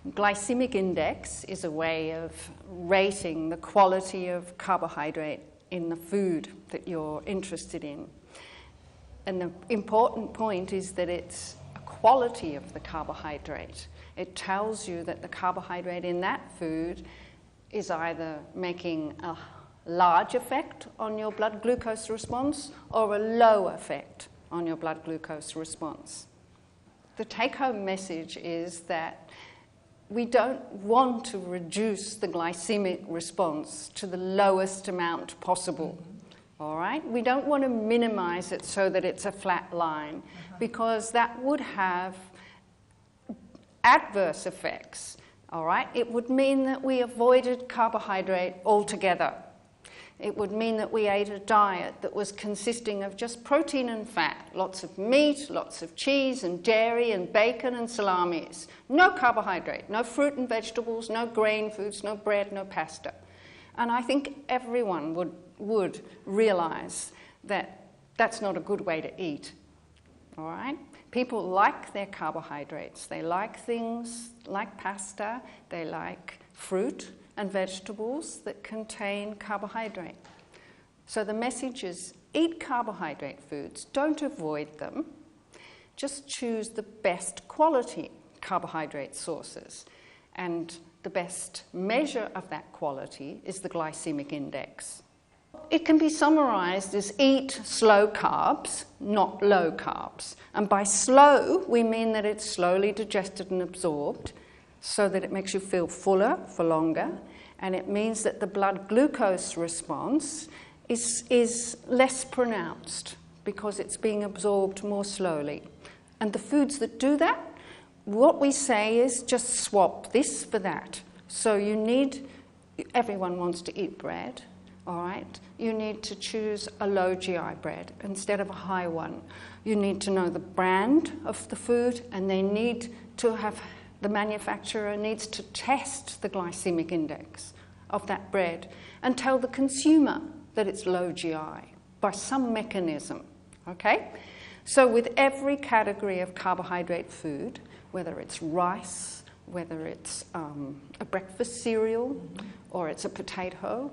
Glycemic index is a way of rating the quality of carbohydrate in the food that you're interested in. And the important point is that it's a quality of the carbohydrate. It tells you that the carbohydrate in that food is either making a large effect on your blood glucose response or a low effect on your blood glucose response. The take-home message is that we don't want to reduce the glycemic response to the lowest amount possible. All right? We don't want to minimize it so that it's a flat line, because that would have adverse effects. All right? It would mean that we avoided carbohydrate altogether. It would mean that we ate a diet that was consisting of just protein and fat, lots of meat, lots of cheese and dairy and bacon and salamis. No carbohydrate, no fruit and vegetables, no grain foods, no bread, no pasta. And I think everyone would realize that that's not a good way to eat. All right? People like their carbohydrates. They like things like pasta. They like fruit and vegetables that contain carbohydrate. So the message is, eat carbohydrate foods, don't avoid them, just choose the best quality carbohydrate sources. And the best measure of that quality is the glycemic index. It can be summarized as eat slow carbs, not low carbs. And by slow, we mean that it's slowly digested and absorbed, so that it makes you feel fuller for longer, and it means that the blood glucose response is less pronounced because it's being absorbed more slowly. And the foods that do that, what we say is just swap this for that. So everyone wants to eat bread, all right? You need to choose a low GI bread instead of a high one. You need to know the brand of the food, and they need to have the manufacturer needs to test the glycemic index of that bread and tell the consumer that it's low GI by some mechanism, okay? So with every category of carbohydrate food, whether it's rice, whether it's a breakfast cereal, or it's a potato,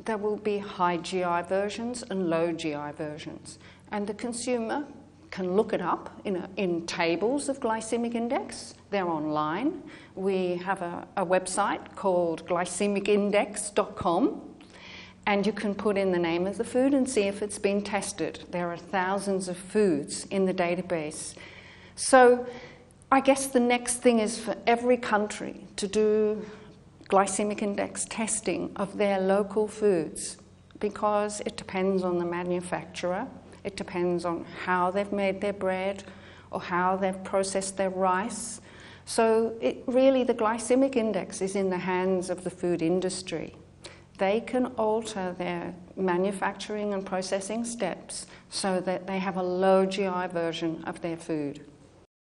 there will be high GI versions and low GI versions. And the consumer can look it up in tables of glycemic index. They're online. We have a website called glycemicindex.com, and you can put in the name of the food and see if it's been tested. There are thousands of foods in the database. So I guess the next thing is for every country to do glycemic index testing of their local foods, because it depends on the manufacturer. It depends on how they've made their bread or how they've processed their rice. So really the glycemic index is in the hands of the food industry. They can alter their manufacturing and processing steps so that they have a low GI version of their food.